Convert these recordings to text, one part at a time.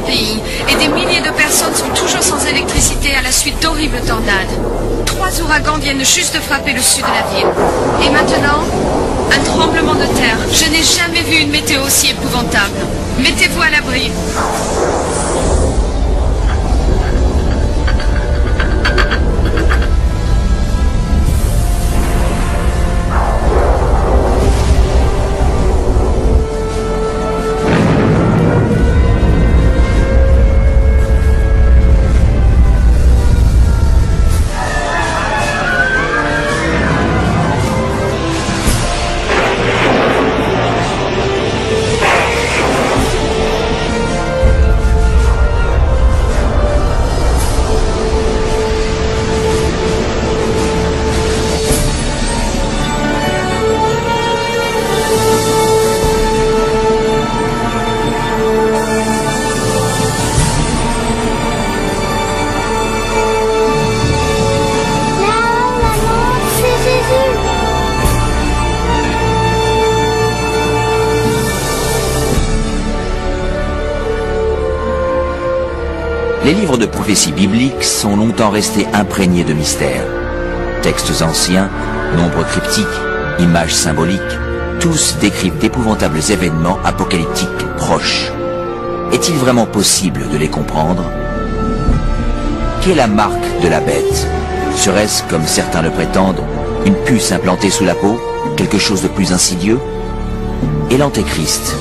pays et des milliers de personnes sont toujours sans électricité à la suite d'horribles tornades. 3 ouragans viennent juste de frapper le sud de la ville. Et maintenant, un tremblement de terre. Je n'ai jamais vu une météo aussi épouvantable. Mettez-vous à l'abri. Les livres de prophéties bibliques sont longtemps restés imprégnés de mystères. Textes anciens, nombres cryptiques, images symboliques, tous décrivent d'épouvantables événements apocalyptiques proches. Est-il vraiment possible de les comprendre? Qu'est la marque de la bête? Serait-ce, comme certains le prétendent, une puce implantée sous la peau? Quelque chose de plus insidieux? Et l'Antéchrist?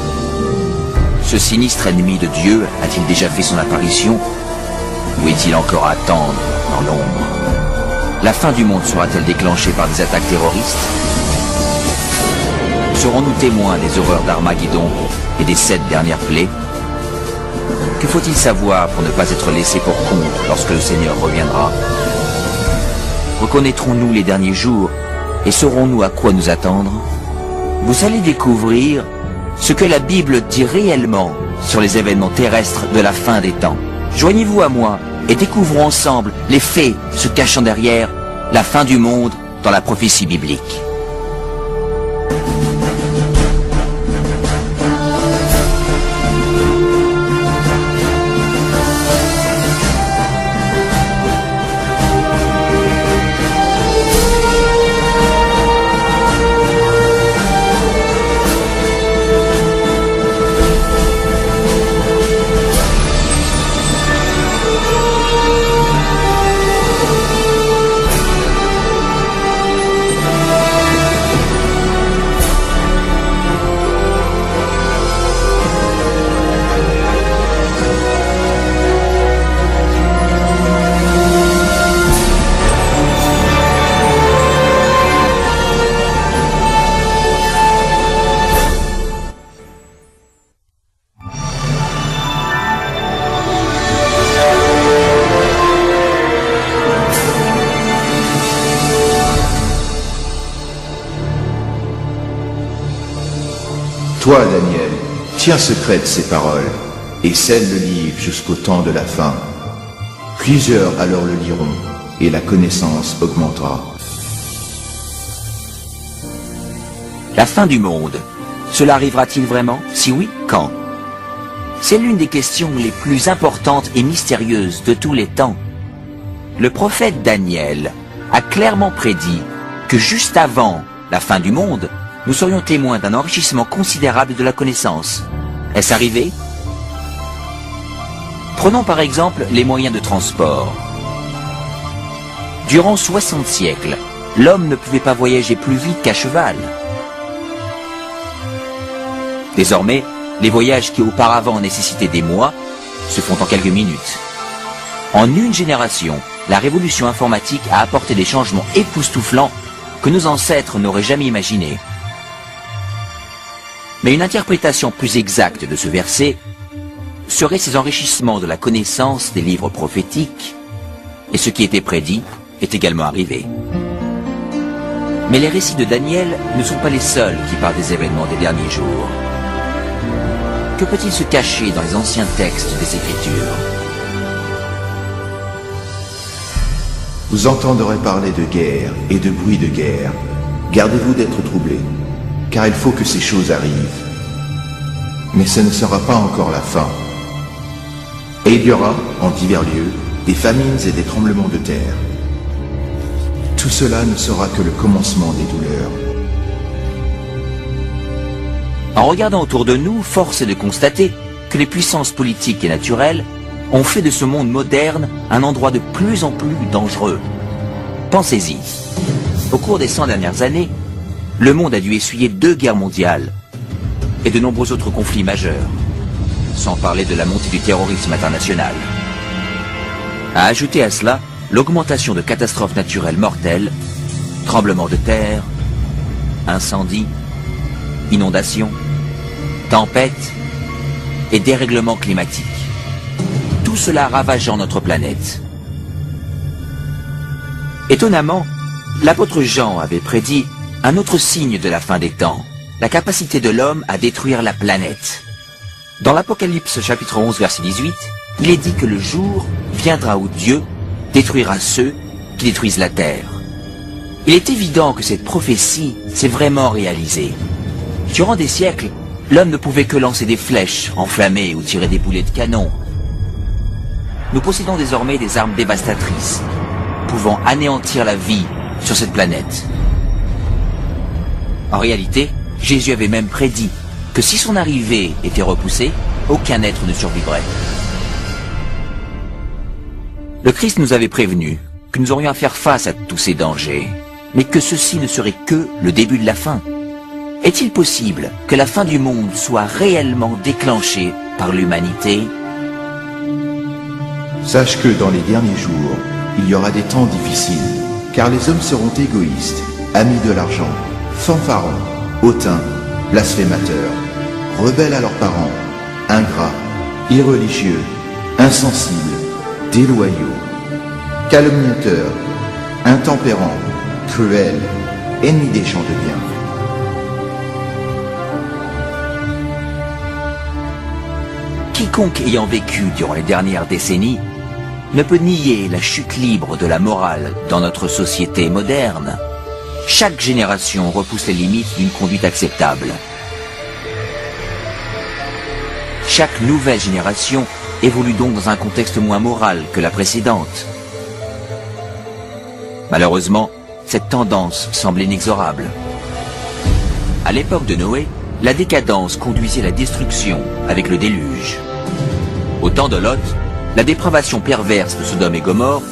Ce sinistre ennemi de Dieu a-t-il déjà fait son apparition? Ou est-il encore à attendre dans l'ombre? La fin du monde sera-t-elle déclenchée par des attaques terroristes? Serons-nous témoins des horreurs d'Armageddon et des 7 dernières plaies? Que faut-il savoir pour ne pas être laissé pour compte lorsque le Seigneur reviendra? Reconnaîtrons-nous les derniers jours et saurons-nous à quoi nous attendre? Vous allez découvrir ce que la Bible dit réellement sur les événements terrestres de la fin des temps. Joignez-vous à moi et découvrons ensemble les faits se cachant derrière la fin du monde dans la prophétie biblique. Toi, Daniel, tiens secrète ces paroles, et scelle le livre jusqu'au temps de la fin. Plusieurs alors le liront, et la connaissance augmentera. La fin du monde, cela arrivera-t-il vraiment? Si oui, quand? C'est l'une des questions les plus importantes et mystérieuses de tous les temps. Le prophète Daniel a clairement prédit que juste avant la fin du monde, nous serions témoins d'un enrichissement considérable de la connaissance. Est-ce arrivé? Prenons par exemple les moyens de transport. Durant 60 siècles, l'homme ne pouvait pas voyager plus vite qu'à cheval. Désormais, les voyages qui auparavant nécessitaient des mois se font en quelques minutes. En une génération, la révolution informatique a apporté des changements époustouflants que nos ancêtres n'auraient jamais imaginés. Mais une interprétation plus exacte de ce verset serait ces enrichissements de la connaissance des livres prophétiques, et ce qui était prédit est également arrivé. Mais les récits de Daniel ne sont pas les seuls qui parlent des événements des derniers jours. Que peut-il se cacher dans les anciens textes des Écritures? Vous entendrez parler de guerre et de bruit de guerre. Gardez-vous d'être troublés, car il faut que ces choses arrivent. Mais ce ne sera pas encore la fin. Et il y aura, en divers lieux, des famines et des tremblements de terre. Tout cela ne sera que le commencement des douleurs. En regardant autour de nous, force est de constater que les puissances politiques et naturelles ont fait de ce monde moderne un endroit de plus en plus dangereux. Pensez-y. Au cours des 100 dernières années, le monde a dû essuyer 2 guerres mondiales et de nombreux autres conflits majeurs, sans parler de la montée du terrorisme international. À ajouter à cela l'augmentation de catastrophes naturelles mortelles, tremblements de terre, incendies, inondations, tempêtes et dérèglements climatiques. Tout cela ravageant notre planète. Étonnamment, l'apôtre Jean avait prédit un autre signe de la fin des temps, la capacité de l'homme à détruire la planète. Dans l'Apocalypse chapitre 11 verset 18, il est dit que le jour viendra où Dieu détruira ceux qui détruisent la terre. Il est évident que cette prophétie s'est vraiment réalisée. Durant des siècles, l'homme ne pouvait que lancer des flèches enflammées ou tirer des boulets de canon. Nous possédons désormais des armes dévastatrices, pouvant anéantir la vie sur cette planète. En réalité, Jésus avait même prédit que si son arrivée était repoussée, aucun être ne survivrait. Le Christ nous avait prévenu que nous aurions à faire face à tous ces dangers, mais que ceci ne serait que le début de la fin. Est-il possible que la fin du monde soit réellement déclenchée par l'humanité? Sache que dans les derniers jours, il y aura des temps difficiles, car les hommes seront égoïstes, amis de l'argent, fanfarons, hautains, blasphémateurs, rebelles à leurs parents, ingrats, irreligieux, insensibles, déloyaux, calomniateurs, intempérants, cruels, ennemis des gens de bien. Quiconque ayant vécu durant les dernières décennies ne peut nier la chute libre de la morale dans notre société moderne. Chaque génération repousse les limites d'une conduite acceptable. Chaque nouvelle génération évolue donc dans un contexte moins moral que la précédente. Malheureusement, cette tendance semble inexorable. À l'époque de Noé, la décadence conduisait à la destruction avec le déluge. Au temps de Lot, la dépravation perverse de Sodome et Gomorrhe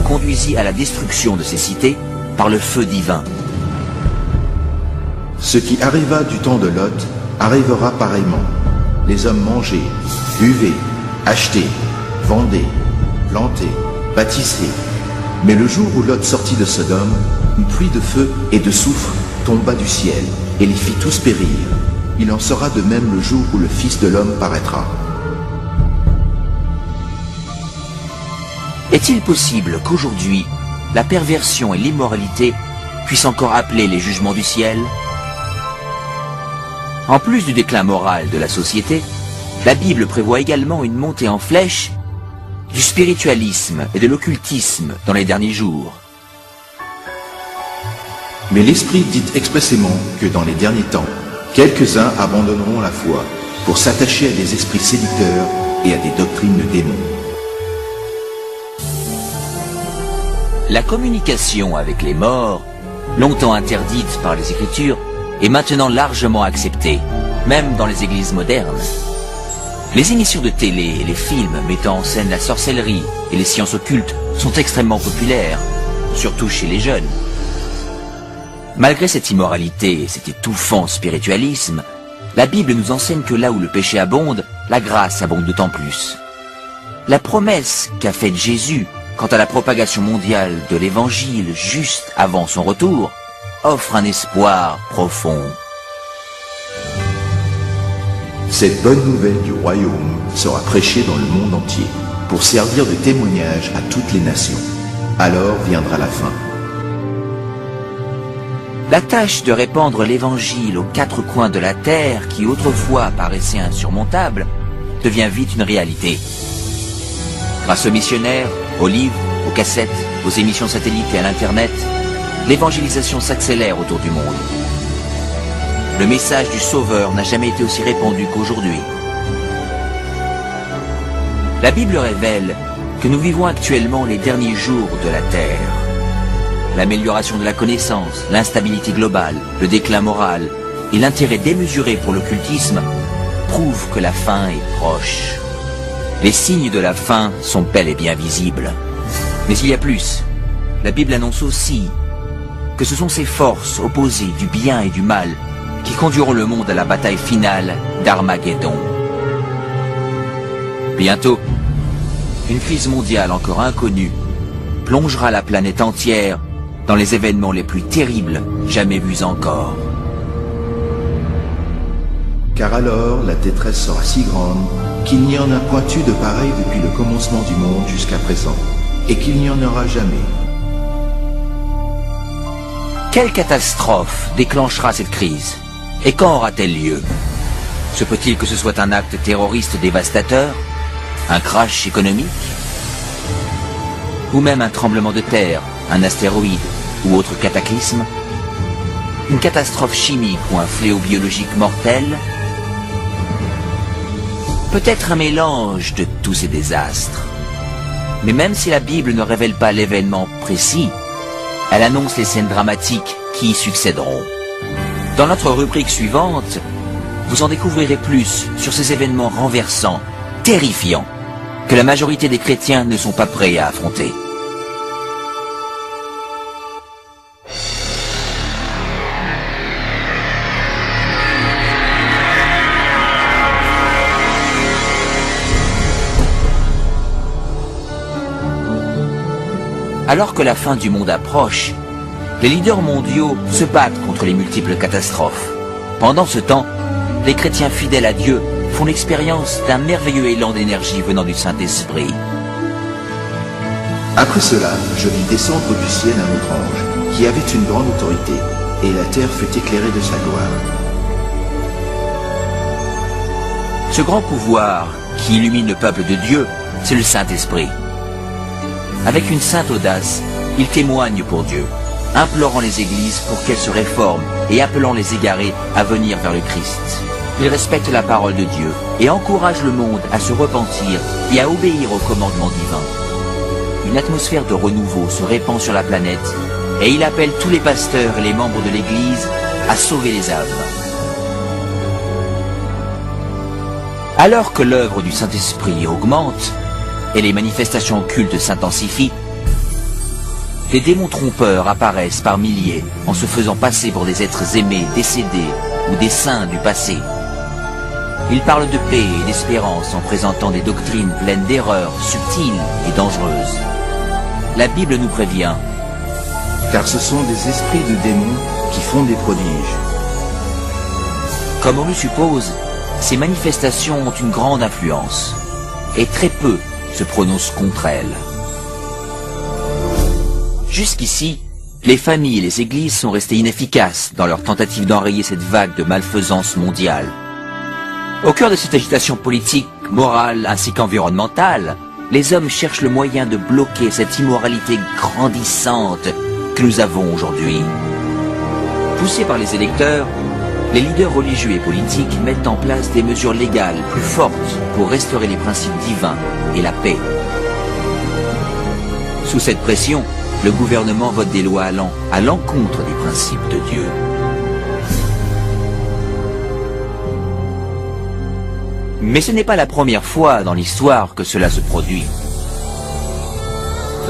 conduisit à la destruction de ces cités par le feu divin. Ce qui arriva du temps de Lot arrivera pareillement. Les hommes mangeaient, buvaient, achetaient, vendaient, plantaient, bâtissaient. Mais le jour où Lot sortit de Sodome, une pluie de feu et de soufre tomba du ciel et les fit tous périr. Il en sera de même le jour où le Fils de l'homme paraîtra. Est-il possible qu'aujourd'hui, la perversion et l'immoralité puissent encore appeler les jugements du ciel? En plus du déclin moral de la société, la Bible prévoit également une montée en flèche du spiritualisme et de l'occultisme dans les derniers jours. Mais l'Esprit dit expressément que dans les derniers temps, quelques-uns abandonneront la foi pour s'attacher à des esprits séducteurs et à des doctrines de démons. La communication avec les morts, longtemps interdite par les Écritures, est maintenant largement acceptée, même dans les églises modernes. Les émissions de télé et les films mettant en scène la sorcellerie et les sciences occultes sont extrêmement populaires, surtout chez les jeunes. Malgré cette immoralité et cet étouffant spiritualisme, la Bible nous enseigne que là où le péché abonde, la grâce abonde d'autant plus. La promesse qu'a faite Jésus quant à la propagation mondiale de l'Évangile juste avant son retour offre un espoir profond. Cette bonne nouvelle du royaume sera prêchée dans le monde entier pour servir de témoignage à toutes les nations. Alors viendra la fin. La tâche de répandre l'Évangile aux 4 coins de la terre, qui autrefois paraissait insurmontable, devient vite une réalité. Grâce aux missionnaires, aux livres, aux cassettes, aux émissions satellites et à l'Internet, l'évangélisation s'accélère autour du monde. Le message du Sauveur n'a jamais été aussi répandu qu'aujourd'hui. La Bible révèle que nous vivons actuellement les derniers jours de la Terre. L'amélioration de la connaissance, l'instabilité globale, le déclin moral et l'intérêt démesuré pour l'occultisme prouvent que la fin est proche. Les signes de la fin sont bel et bien visibles. Mais il y a plus. La Bible annonce aussi que ce sont ces forces opposées du bien et du mal qui conduiront le monde à la bataille finale d'Armageddon. Bientôt, une crise mondiale encore inconnue plongera la planète entière dans les événements les plus terribles jamais vus encore. Car alors la détresse sera si grande qu'il n'y en a point eu de pareil depuis le commencement du monde jusqu'à présent, et qu'il n'y en aura jamais. Quelle catastrophe déclenchera cette crise? Et quand aura-t-elle lieu? Se peut-il que ce soit un acte terroriste dévastateur? Un crash économique? Ou même un tremblement de terre, un astéroïde ou autre cataclysme? Une catastrophe chimique ou un fléau biologique mortel? Peut-être un mélange de tous ces désastres. Mais même si la Bible ne révèle pas l'événement précis, elle annonce les scènes dramatiques qui y succéderont. Dans notre rubrique suivante, vous en découvrirez plus sur ces événements renversants, terrifiants, que la majorité des chrétiens ne sont pas prêts à affronter. Alors que la fin du monde approche, les leaders mondiaux se battent contre les multiples catastrophes. Pendant ce temps, les chrétiens fidèles à Dieu font l'expérience d'un merveilleux élan d'énergie venant du Saint-Esprit. Après cela, je vis descendre du ciel un autre ange, qui avait une grande autorité, et la terre fut éclairée de sa gloire. Ce grand pouvoir qui illumine le peuple de Dieu, c'est le Saint-Esprit. Avec une sainte audace, il témoigne pour Dieu, implorant les églises pour qu'elles se réforment et appelant les égarés à venir vers le Christ. Il respecte la parole de Dieu et encourage le monde à se repentir et à obéir au commandement divin. Une atmosphère de renouveau se répand sur la planète et il appelle tous les pasteurs et les membres de l'Église à sauver les âmes. Alors que l'œuvre du Saint-Esprit augmente et les manifestations occultes s'intensifient, des démons trompeurs apparaissent par milliers en se faisant passer pour des êtres aimés, décédés ou des saints du passé. Ils parlent de paix et d'espérance en présentant des doctrines pleines d'erreurs subtiles et dangereuses. La Bible nous prévient. Car ce sont des esprits de démons qui font des prodiges. Comme on le suppose, ces manifestations ont une grande influence et très peu se prononcent contre elles. Jusqu'ici, les familles et les églises sont restées inefficaces dans leur tentative d'enrayer cette vague de malfaisance mondiale. Au cœur de cette agitation politique, morale ainsi qu'environnementale, les hommes cherchent le moyen de bloquer cette immoralité grandissante que nous avons aujourd'hui. Poussés par les électeurs, les leaders religieux et politiques mettent en place des mesures légales plus fortes pour restaurer les principes divins et la paix. Sous cette pression, le gouvernement vote des lois allant à l'encontre des principes de Dieu. Mais ce n'est pas la première fois dans l'histoire que cela se produit.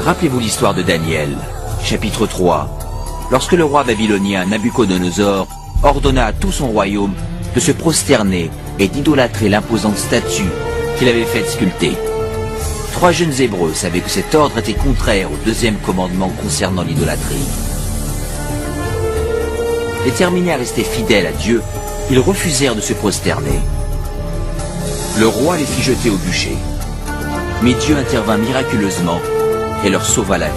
Rappelez-vous l'histoire de Daniel, chapitre 3, lorsque le roi babylonien Nabuchodonosor ordonna à tout son royaume de se prosterner et d'idolâtrer l'imposante statue qu'il avait faite sculpter. 3 jeunes Hébreux savaient que cet ordre était contraire au 2e commandement concernant l'idolâtrie. Déterminés à rester fidèles à Dieu, ils refusèrent de se prosterner. Le roi les fit jeter au bûcher. Mais Dieu intervint miraculeusement et leur sauva la vie.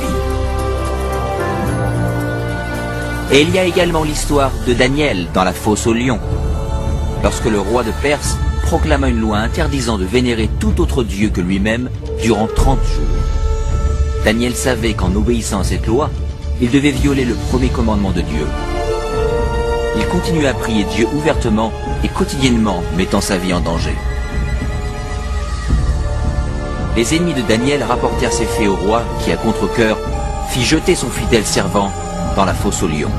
Et il y a également l'histoire de Daniel dans la fosse aux lions, lorsque le roi de Perse proclama une loi interdisant de vénérer tout autre dieu que lui-même durant 30 jours. Daniel savait qu'en obéissant à cette loi, il devait violer le premier commandement de Dieu. Il continuait à prier Dieu ouvertement et quotidiennement, mettant sa vie en danger. les ennemis de Daniel rapportèrent ces faits au roi qui, à contre-cœur, fit jeter son fidèle servant dans la fosse aux lions.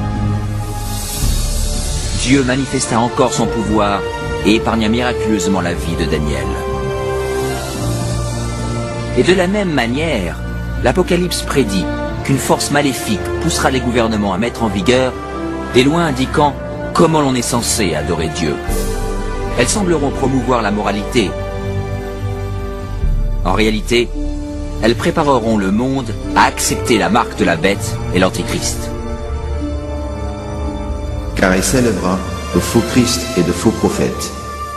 Dieu manifesta encore son pouvoir et épargna miraculeusement la vie de Daniel. Et de la même manière, l'Apocalypse prédit qu'une force maléfique poussera les gouvernements à mettre en vigueur des lois indiquant comment l'on est censé adorer Dieu. Elles sembleront promouvoir la moralité. En réalité, elles prépareront le monde à accepter la marque de la bête et l'Antéchrist. Car il s'élèvera de faux Christ et de faux prophètes.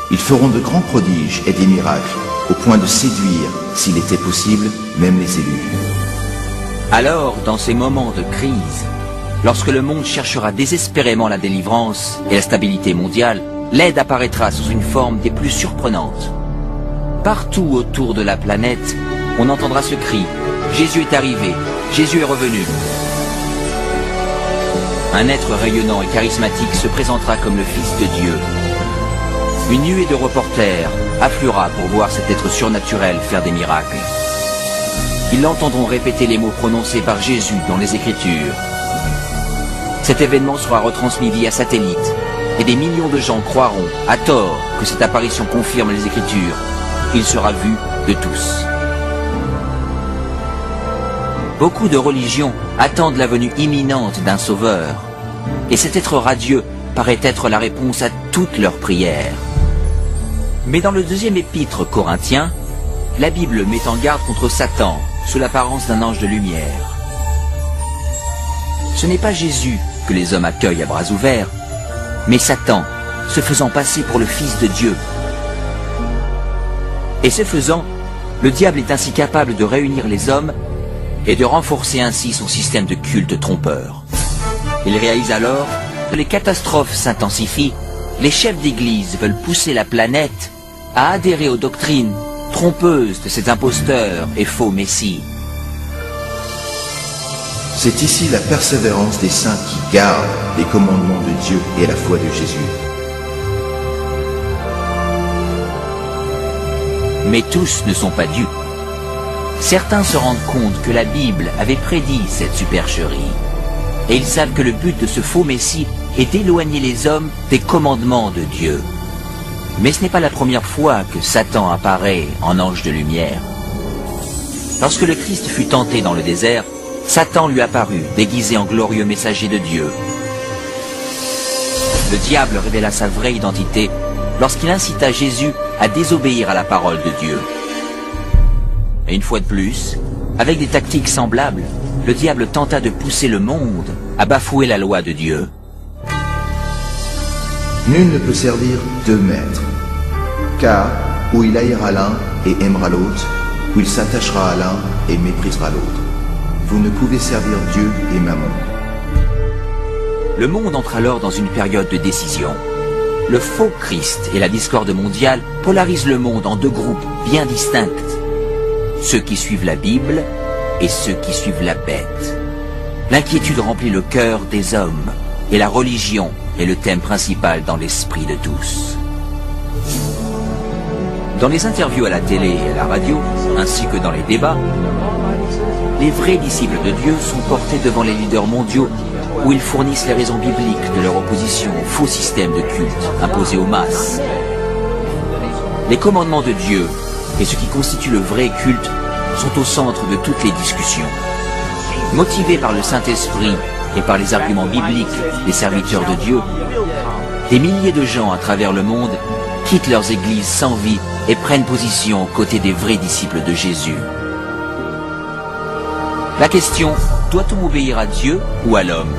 Ils feront de grands prodiges et des miracles, au point de séduire, s'il était possible, même les élus. Alors, dans ces moments de crise, lorsque le monde cherchera désespérément la délivrance et la stabilité mondiale, l'aide apparaîtra sous une forme des plus surprenantes. Partout autour de la planète, on entendra ce cri « Jésus est arrivé, Jésus est revenu ». Un être rayonnant et charismatique se présentera comme le Fils de Dieu. Une nuée de reporters affluera pour voir cet être surnaturel faire des miracles. Ils l'entendront répéter les mots prononcés par Jésus dans les Écritures. Cet événement sera retransmis via satellite et des millions de gens croiront, à tort, que cette apparition confirme les Écritures. Il sera vu de tous. Beaucoup de religions attendent la venue imminente d'un sauveur. Et cet être radieux paraît être la réponse à toutes leurs prières. Mais dans le deuxième épître Corinthiens, la Bible met en garde contre Satan sous l'apparence d'un ange de lumière. Ce n'est pas Jésus que les hommes accueillent à bras ouverts, mais Satan, se faisant passer pour le Fils de Dieu. Et ce faisant, le diable est ainsi capable de réunir les hommes et de renforcer ainsi son système de culte trompeur. Il réalise alors que les catastrophes s'intensifient, les chefs d'église veulent pousser la planète à adhérer aux doctrines trompeuses de cet imposteur et faux messie. C'est ici la persévérance des saints qui gardent les commandements de Dieu et la foi de Jésus. Mais tous ne sont pas dupes. Certains se rendent compte que la Bible avait prédit cette supercherie. Et ils savent que le but de ce faux messie est d'éloigner les hommes des commandements de Dieu. Mais ce n'est pas la première fois que Satan apparaît en ange de lumière. Lorsque le Christ fut tenté dans le désert, Satan lui apparut, déguisé en glorieux messager de Dieu. Le diable révéla sa vraie identité lorsqu'il incita Jésus à désobéir à la parole de Dieu. Et une fois de plus, avec des tactiques semblables, le diable tenta de pousser le monde à bafouer la loi de Dieu. Nul ne peut servir deux maîtres, car ou il haïra l'un et aimera l'autre, ou il s'attachera à l'un et méprisera l'autre. Vous ne pouvez servir Dieu et Mammon. Le monde entre alors dans une période de décision. Le faux Christ et la discorde mondiale polarisent le monde en deux groupes bien distincts. Ceux qui suivent la Bible et ceux qui suivent la bête. L'inquiétude remplit le cœur des hommes et la religion est le thème principal dans l'esprit de tous. Dans les interviews à la télé et à la radio, ainsi que dans les débats, les vrais disciples de Dieu sont portés devant les leaders mondiaux où ils fournissent les raisons bibliques de leur opposition au faux système de culte imposé aux masses. Les commandements de Dieu et ce qui constitue le vrai culte sont au centre de toutes les discussions. Motivés par le Saint-Esprit et par les arguments bibliques des serviteurs de Dieu, des milliers de gens à travers le monde quittent leurs églises sans vie et prennent position aux côtés des vrais disciples de Jésus. La question, doit-on obéir à Dieu ou à l'homme?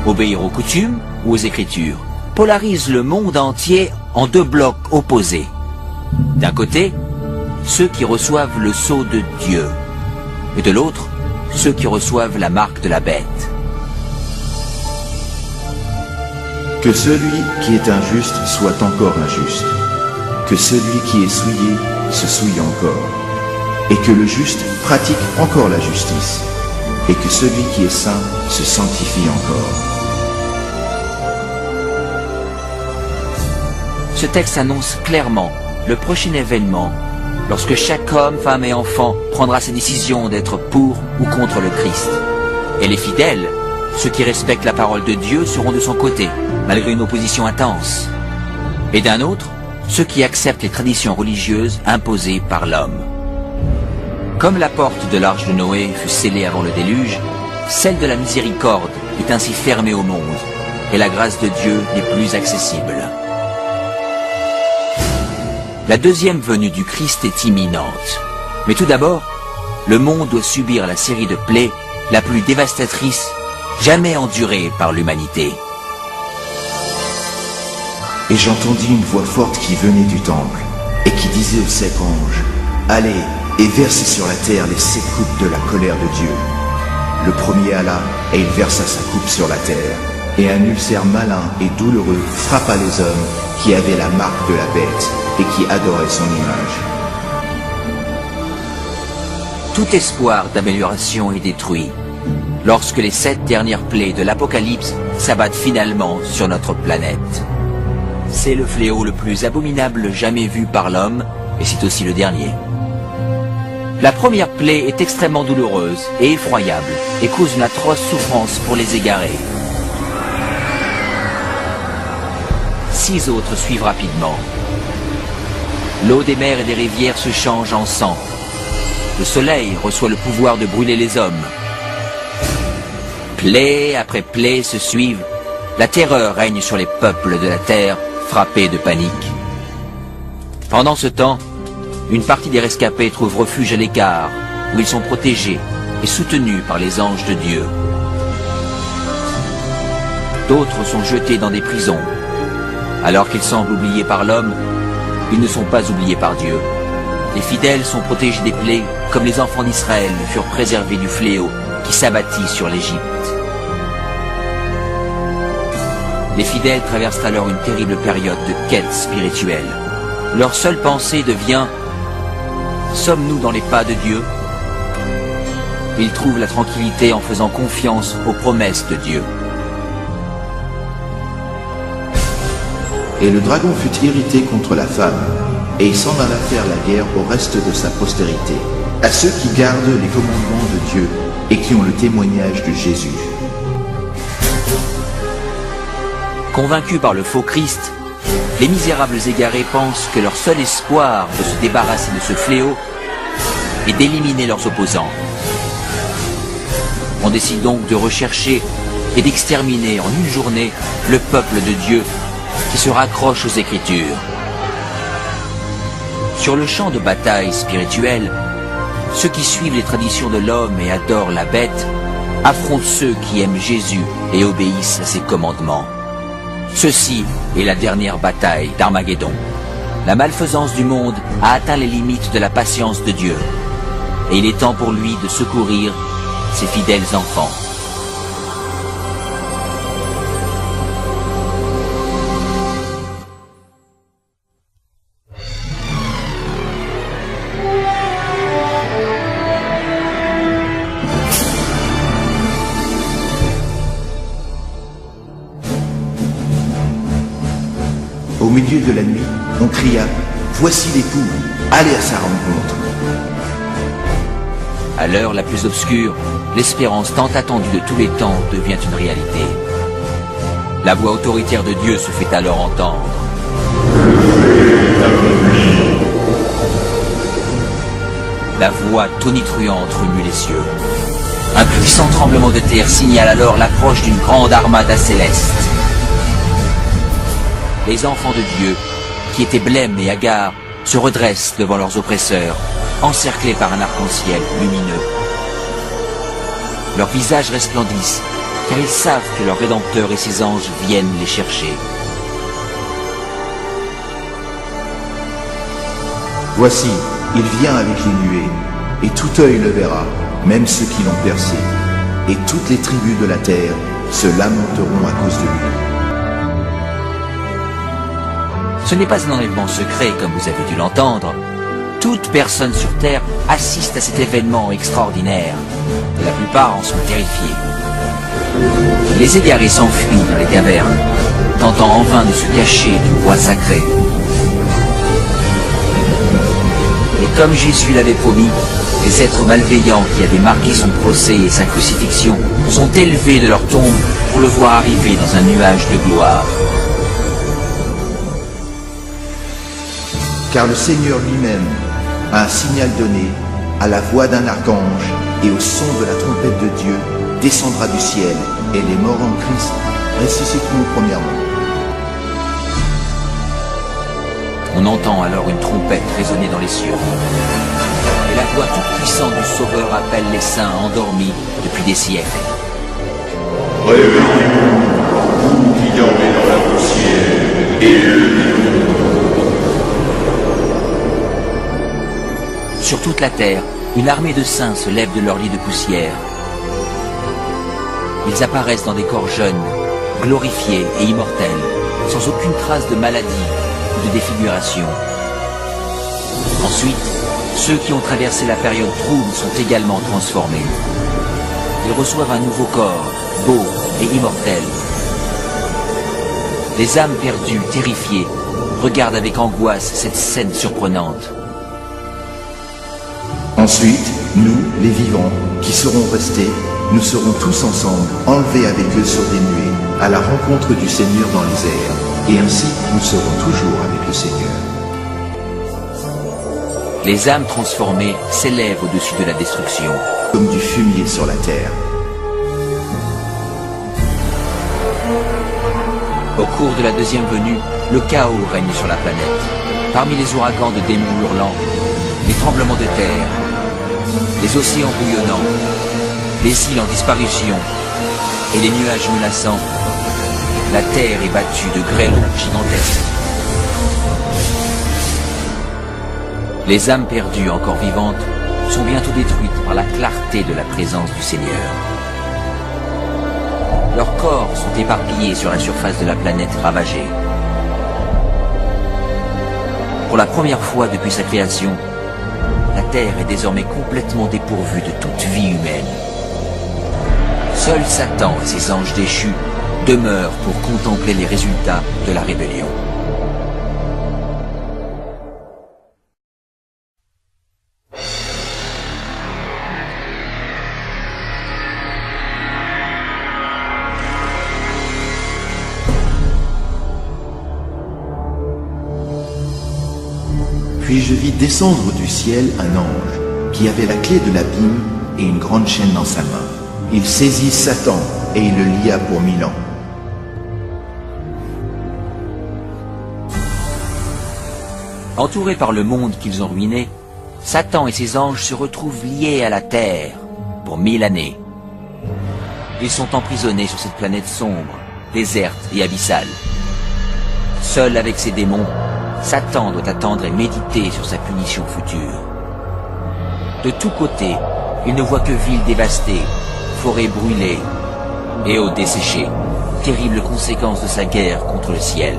Obéir aux coutumes ou aux Écritures? Polarise le monde entier en deux blocs opposés. D'un côté, ceux qui reçoivent le sceau de Dieu, et de l'autre, ceux qui reçoivent la marque de la bête. Que celui qui est injuste soit encore injuste, que celui qui est souillé se souille encore, et que le juste pratique encore la justice, et que celui qui est saint se sanctifie encore. Ce texte annonce clairement le prochain événement lorsque chaque homme, femme et enfant prendra sa décision d'être pour ou contre le Christ. Et les fidèles, ceux qui respectent la parole de Dieu, seront de son côté, malgré une opposition intense. Et d'un autre, ceux qui acceptent les traditions religieuses imposées par l'homme. Comme la porte de l'arche de Noé fut scellée avant le déluge, celle de la miséricorde est ainsi fermée au monde, et la grâce de Dieu n'est plus accessible. La deuxième venue du Christ est imminente. Mais tout d'abord, le monde doit subir la série de plaies la plus dévastatrice jamais endurée par l'humanité. Et j'entendis une voix forte qui venait du temple, et qui disait aux 7 anges, « Allez, et versez sur la terre les 7 coupes de la colère de Dieu. » Le premier alla, et il versa sa coupe sur la terre, et un ulcère malin et douloureux frappa les hommes qui avaient la marque de la bête, et qui adoraient son image. Tout espoir d'amélioration est détruit lorsque les 7 dernières plaies de l'Apocalypse s'abattent finalement sur notre planète. C'est le fléau le plus abominable jamais vu par l'homme, et c'est aussi le dernier. La première plaie est extrêmement douloureuse et effroyable, et cause une atroce souffrance pour les égarés. 6 autres suivent rapidement. L'eau des mers et des rivières se change en sang. Le soleil reçoit le pouvoir de brûler les hommes. Plaie après plaie se suivent. La terreur règne sur les peuples de la terre, frappés de panique. Pendant ce temps, une partie des rescapés trouve refuge à l'écart, où ils sont protégés et soutenus par les anges de Dieu. D'autres sont jetés dans des prisons. Alors qu'ils semblent oubliés par l'homme, ils ne sont pas oubliés par Dieu. Les fidèles sont protégés des plaies, comme les enfants d'Israël furent préservés du fléau qui s'abattit sur l'Égypte. Les fidèles traversent alors une terrible période de quête spirituelle. Leur seule pensée devient « Sommes-nous dans les pas de Dieu ?» Ils trouvent la tranquillité en faisant confiance aux promesses de Dieu. Et le dragon fut irrité contre la femme, et il s'en alla faire la guerre au reste de sa postérité, à ceux qui gardent les commandements de Dieu et qui ont le témoignage de Jésus. Convaincus par le faux Christ, les misérables égarés pensent que leur seul espoir de se débarrasser de ce fléau est d'éliminer leurs opposants. On décide donc de rechercher et d'exterminer en une journée le peuple de Dieu qui se raccroche aux Écritures. Sur le champ de bataille spirituel, ceux qui suivent les traditions de l'homme et adorent la bête affrontent ceux qui aiment Jésus et obéissent à ses commandements. Ceci est la dernière bataille d'Armageddon. La malfaisance du monde a atteint les limites de la patience de Dieu, et il est temps pour lui de secourir ses fidèles enfants. Au milieu de la nuit, on cria « Voici l'époux, allez à sa rencontre !» À l'heure la plus obscure, l'espérance tant attendue de tous les temps devient une réalité. La voix autoritaire de Dieu se fait alors entendre. La voix tonitruante remue les cieux. Un puissant tremblement de terre signale alors l'approche d'une grande armada céleste. Les enfants de Dieu, qui étaient blêmes et hagards, se redressent devant leurs oppresseurs, encerclés par un arc-en-ciel lumineux. Leurs visages resplendissent, car ils savent que leur Rédempteur et ses anges viennent les chercher. Voici, il vient avec les nuées, et tout œil le verra, même ceux qui l'ont percé, et toutes les tribus de la terre se lamenteront à cause de lui. Ce n'est pas un enlèvement secret, comme vous avez dû l'entendre. Toute personne sur Terre assiste à cet événement extraordinaire, et la plupart en sont terrifiés. Les égarés s'enfuient dans les cavernes, tentant en vain de se cacher d'une voix sacrée. Les Comme Jésus l'avait promis, les êtres malveillants qui avaient marqué son procès et sa crucifixion sont élevés de leur tombe pour le voir arriver dans un nuage de gloire. Car le Seigneur lui-même a un signal donné, à la voix d'un archange et au son de la trompette de Dieu, descendra du ciel, et les morts en Christ ressusciteront premièrement. On entend alors une trompette résonner dans les cieux. Et la voix toute-puissante du Sauveur appelle les saints endormis depuis des siècles. Réveillez-vous, vous qui dormez dans la poussière, et levez-vous. Sur toute la terre, une armée de saints se lève de leur lit de poussière. Ils apparaissent dans des corps jeunes, glorifiés et immortels, sans aucune trace de maladie ou de défiguration. Ensuite, ceux qui ont traversé la période trouble sont également transformés. Ils reçoivent un nouveau corps, beau et immortel. Les âmes perdues, terrifiées, regardent avec angoisse cette scène surprenante. Ensuite, nous, les vivants, qui serons restés, nous serons tous ensemble, enlevés avec eux sur des nuées, à la rencontre du Seigneur dans les airs. Et ainsi, nous serons toujours avec le Seigneur. Les âmes transformées s'élèvent au-dessus de la destruction. Comme du fumier sur la terre. Au cours de la deuxième venue, le chaos règne sur la planète. Parmi les ouragans de démons hurlants, les tremblements de terre, les océans bouillonnants, les îles en disparition et les nuages menaçants, la terre est battue de grêlons gigantesques. Les âmes perdues encore vivantes sont bientôt détruites par la clarté de la présence du Seigneur. Leurs corps sont éparpillés sur la surface de la planète ravagée. Pour la première fois depuis sa création, la Terre est désormais complètement dépourvue de toute vie humaine. Seul Satan et ses anges déchus demeurent pour contempler les résultats de la rébellion. Puis je vis descendre du ciel un ange, qui avait la clé de l'abîme et une grande chaîne dans sa main. Il saisit Satan et il le lia pour 1000 ans. Entourés par le monde qu'ils ont ruiné, Satan et ses anges se retrouvent liés à la terre pour 1000 années. Ils sont emprisonnés sur cette planète sombre, déserte et abyssale. Seul avec ses démons, Satan doit attendre et méditer sur sa punition future. De tous côtés, il ne voit que villes dévastées, forêts brûlées et eaux desséchées, terribles conséquences de sa guerre contre le ciel.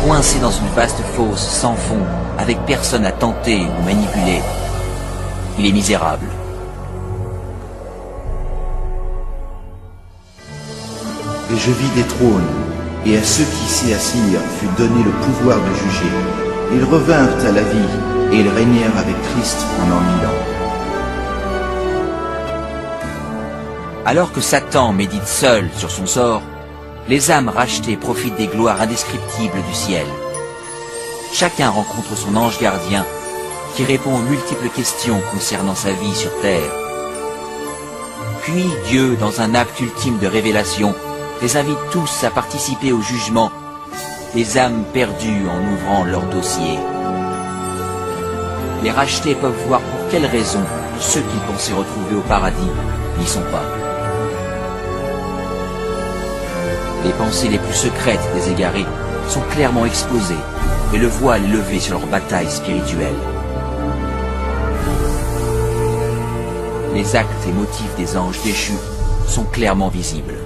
Coincé dans une vaste fosse sans fond, avec personne à tenter ou manipuler, il est misérable. Et je vis des trônes, et à ceux qui s'y assirent fut donné le pouvoir de juger. Ils revinrent à la vie, et ils régnèrent avec Christ pendant 1000 ans. Alors que Satan médite seul sur son sort, les âmes rachetées profitent des gloires indescriptibles du ciel. Chacun rencontre son ange gardien qui répond aux multiples questions concernant sa vie sur terre. Puis Dieu, dans un acte ultime de révélation, les invite tous à participer au jugement des âmes perdues en ouvrant leur dossier. Les rachetés peuvent voir pour quelles raisons ceux qu'ils pensaient retrouver au paradis n'y sont pas. Les pensées les plus secrètes des égarés sont clairement exposées et le voile est levé sur leur bataille spirituelle. Les actes et motifs des anges déchus sont clairement visibles.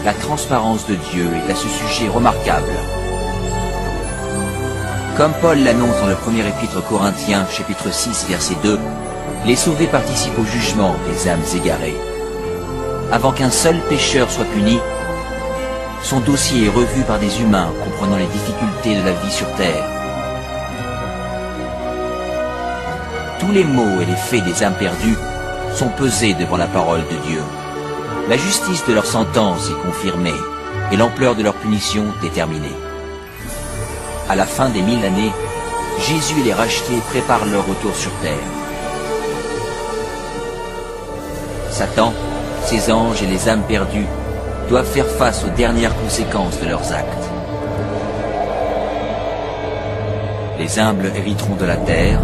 La transparence de Dieu est à ce sujet remarquable. Comme Paul l'annonce dans le premier épître aux Corinthiens, chapitre 6, verset 2, les sauvés participent au jugement des âmes égarées. Avant qu'un seul pécheur soit puni, son dossier est revu par des humains comprenant les difficultés de la vie sur Terre. Tous les maux et les faits des âmes perdues sont pesés devant la parole de Dieu. La justice de leur sentence est confirmée et l'ampleur de leur punition déterminée. À la fin des 1000 années, Jésus et les rachetés préparent leur retour sur terre. Satan, ses anges et les âmes perdues doivent faire face aux dernières conséquences de leurs actes. Les humbles hériteront de la terre,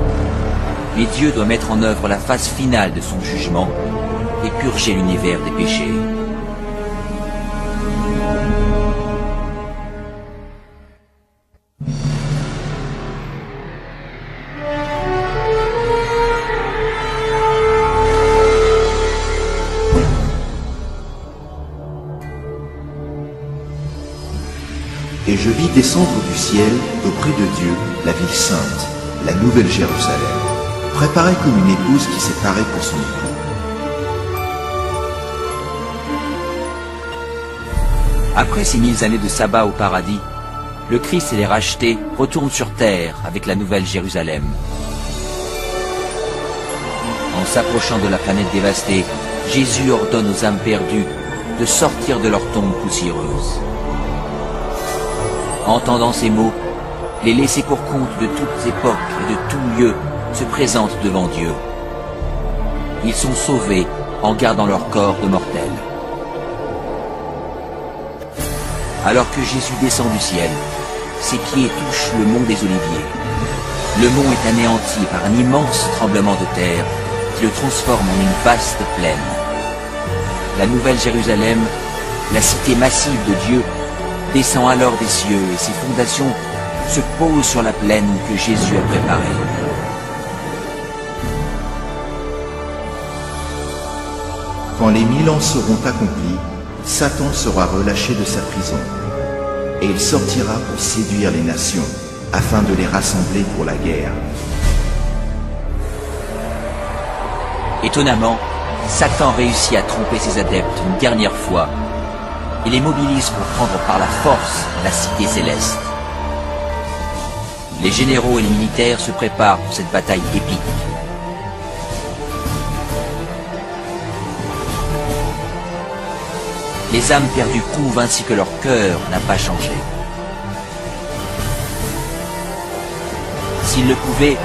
mais Dieu doit mettre en œuvre la phase finale de son jugement et purger l'univers des péchés. Et je vis descendre du ciel, auprès de Dieu, la ville sainte, la nouvelle Jérusalem, préparée comme une épouse qui s'est parée pour son époux. Après ces 1000 années de sabbat au paradis, le Christ et les rachetés retournent sur terre avec la nouvelle Jérusalem. En s'approchant de la planète dévastée, Jésus ordonne aux âmes perdues de sortir de leur tombe poussiéreuse. Entendant ces mots, les laissés pour compte de toutes époques et de tout lieu se présentent devant Dieu. Ils sont sauvés en gardant leur corps de mortels. Alors que Jésus descend du ciel, ses pieds touchent le mont des Oliviers. Le mont est anéanti par un immense tremblement de terre qui le transforme en une vaste plaine. La nouvelle Jérusalem, la cité massive de Dieu, descend alors des cieux et ses fondations se posent sur la plaine que Jésus a préparée. Quand les 1000 ans seront accomplis, Satan sera relâché de sa prison, et il sortira pour séduire les nations, afin de les rassembler pour la guerre. Étonnamment, Satan réussit à tromper ses adeptes une dernière fois et les mobilise pour prendre par la force la cité céleste. Les généraux et les militaires se préparent pour cette bataille épique. Les âmes perdues prouvent ainsi que leur cœur n'a pas changé. S'ils le pouvaient,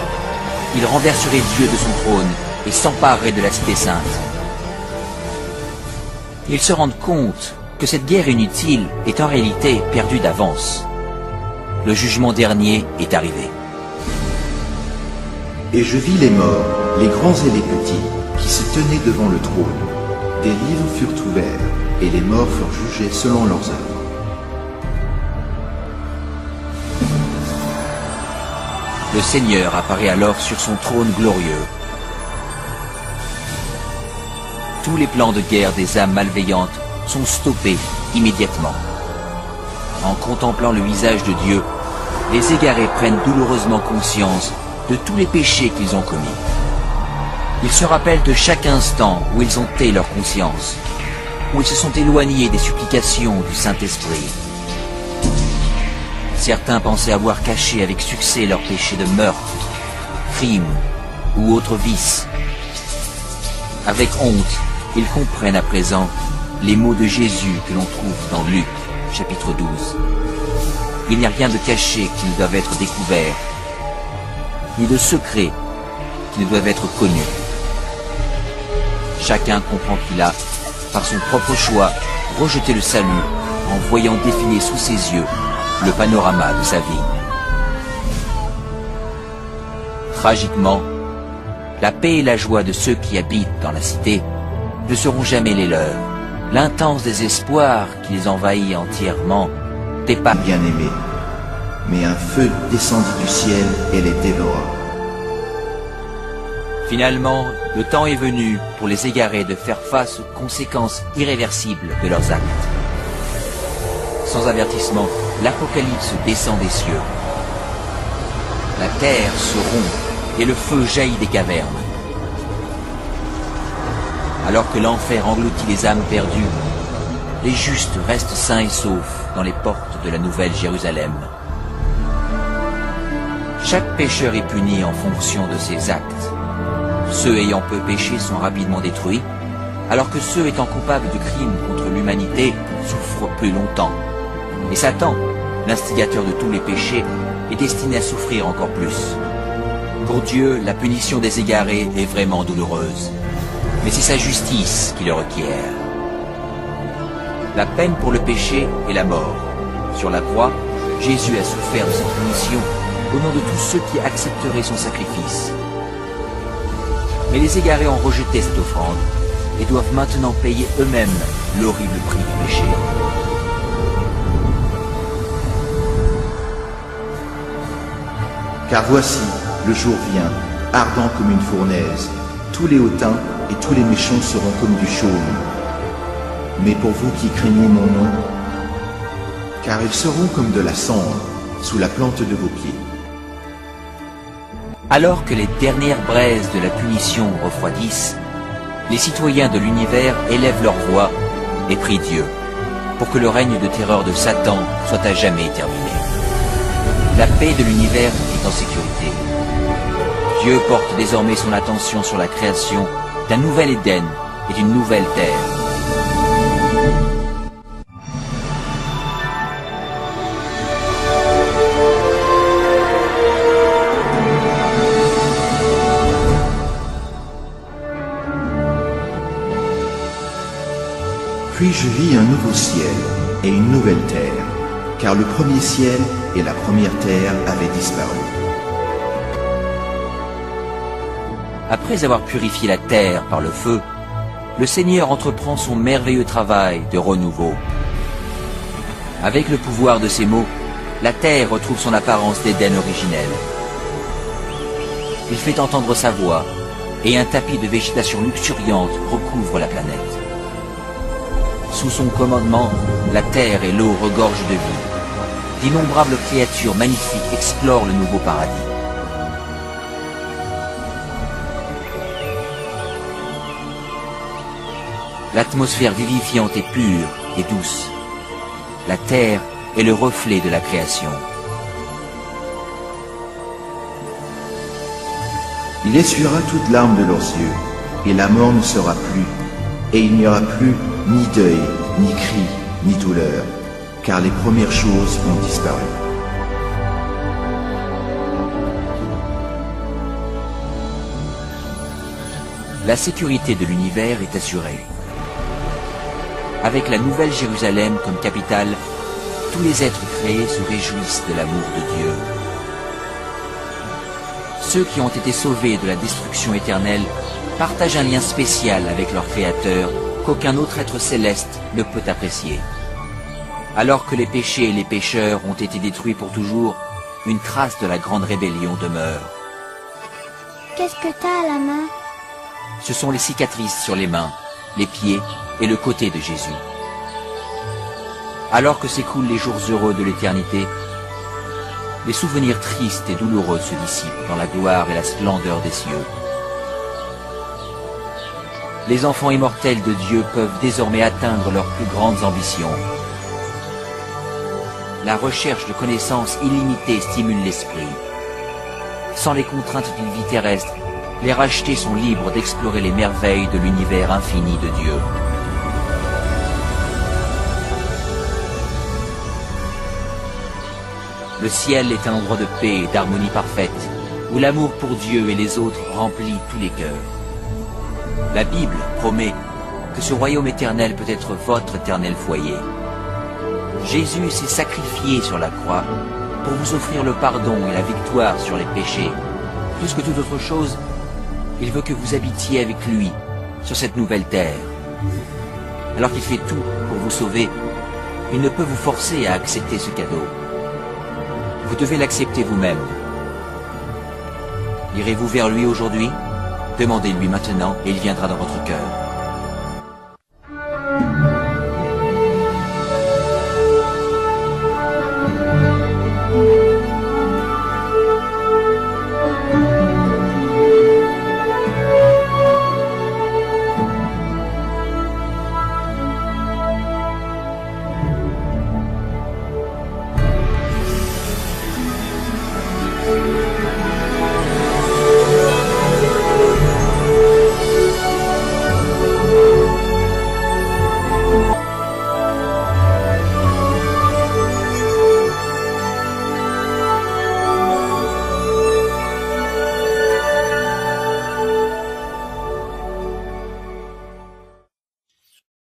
ils renverseraient Dieu de son trône et s'empareraient de la cité sainte. Ils se rendent compte que cette guerre inutile est en réalité perdue d'avance. Le jugement dernier est arrivé. Et je vis les morts, les grands et les petits, qui se tenaient devant le trône. Des livres furent ouverts, et les morts furent jugés selon leurs œuvres. Le Seigneur apparaît alors sur son trône glorieux. Tous les plans de guerre des âmes malveillantes sont stoppés immédiatement. En contemplant le visage de Dieu, les égarés prennent douloureusement conscience de tous les péchés qu'ils ont commis. Ils se rappellent de chaque instant où ils ont tait leur conscience, où ils se sont éloignés des supplications du Saint-Esprit. Certains pensaient avoir caché avec succès leurs péchés de meurtre, crime ou autres vices. Avec honte, ils comprennent à présent les mots de Jésus que l'on trouve dans Luc, chapitre 12. Il n'y a rien de caché qui ne doive être découvert, ni de secret qui ne doivent être connus. Chacun comprend qu'il a, par son propre choix, rejeté le salut en voyant défiler sous ses yeux le panorama de sa vie. Tragiquement, la paix et la joie de ceux qui habitent dans la cité ne seront jamais les leurs. L'intense désespoir qui les envahit entièrement dépasse. Bien-aimés, mais un feu descendit du ciel et les dévora. Finalement, le temps est venu pour les égarés de faire face aux conséquences irréversibles de leurs actes. Sans avertissement, l'Apocalypse descend des cieux. La terre se rompt et le feu jaillit des cavernes. Alors que l'enfer engloutit les âmes perdues, les justes restent sains et saufs dans les portes de la Nouvelle Jérusalem. Chaque pécheur est puni en fonction de ses actes. Ceux ayant peu péché sont rapidement détruits, alors que ceux étant coupables de crimes contre l'humanité souffrent plus longtemps. Et Satan, l'instigateur de tous les péchés, est destiné à souffrir encore plus. Pour Dieu, la punition des égarés est vraiment douloureuse, mais c'est sa justice qui le requiert. La peine pour le péché est la mort. Sur la croix, Jésus a souffert de cette punition au nom de tous ceux qui accepteraient son sacrifice. Mais les égarés ont rejeté cette offrande et doivent maintenant payer eux-mêmes l'horrible prix du péché. Car voici, le jour vient, ardent comme une fournaise. Tous les hautains et tous les méchants seront comme du chaume. Mais pour vous qui craignez mon nom, car ils seront comme de la cendre sous la plante de vos pieds. Alors que les dernières braises de la punition refroidissent, les citoyens de l'univers élèvent leur voix et prient Dieu pour que le règne de terreur de Satan soit à jamais terminé. La paix de l'univers est en sécurité. Dieu porte désormais son attention sur la création d'un nouvel Éden et d'une nouvelle terre. Puis je vis un nouveau ciel et une nouvelle terre, car le premier ciel et la première terre avaient disparu. Après avoir purifié la terre par le feu, le Seigneur entreprend son merveilleux travail de renouveau. Avec le pouvoir de ses mots, la terre retrouve son apparence d'Éden originelle. Il fait entendre sa voix, et un tapis de végétation luxuriante recouvre la planète. Sous son commandement, la terre et l'eau regorgent de vie. D'innombrables créatures magnifiques explorent le nouveau paradis. L'atmosphère vivifiante est pure et douce. La terre est le reflet de la création. Il essuiera toute larme de leurs yeux, et la mort ne sera plus, et il n'y aura plus ni deuil, ni cri, ni douleur, car les premières choses ont disparu. La sécurité de l'univers est assurée. Avec la Nouvelle Jérusalem comme capitale, tous les êtres créés se réjouissent de l'amour de Dieu. Ceux qui ont été sauvés de la destruction éternelle partagent un lien spécial avec leur Créateur qu'aucun autre être céleste ne peut apprécier. Alors que les péchés et les pécheurs ont été détruits pour toujours, une trace de la grande rébellion demeure. Qu'est-ce que t'as à la main? Ce sont les cicatrices sur les mains, les pieds et le côté de Jésus. Alors que s'écoulent les jours heureux de l'éternité, les souvenirs tristes et douloureux se dissipent dans la gloire et la splendeur des cieux. Les enfants immortels de Dieu peuvent désormais atteindre leurs plus grandes ambitions. La recherche de connaissances illimitées stimule l'esprit. Sans les contraintes d'une vie terrestre, les rachetés sont libres d'explorer les merveilles de l'univers infini de Dieu. Le ciel est un endroit de paix et d'harmonie parfaite, où l'amour pour Dieu et les autres remplit tous les cœurs. La Bible promet que ce royaume éternel peut être votre éternel foyer. Jésus s'est sacrifié sur la croix pour vous offrir le pardon et la victoire sur les péchés. Plus que toute autre chose, il veut que vous habitiez avec lui sur cette nouvelle terre. Alors qu'il fait tout pour vous sauver, il ne peut vous forcer à accepter ce cadeau. Vous devez l'accepter vous-même. Irez-vous vers lui aujourd'hui? Demandez-lui maintenant et il viendra dans votre cœur.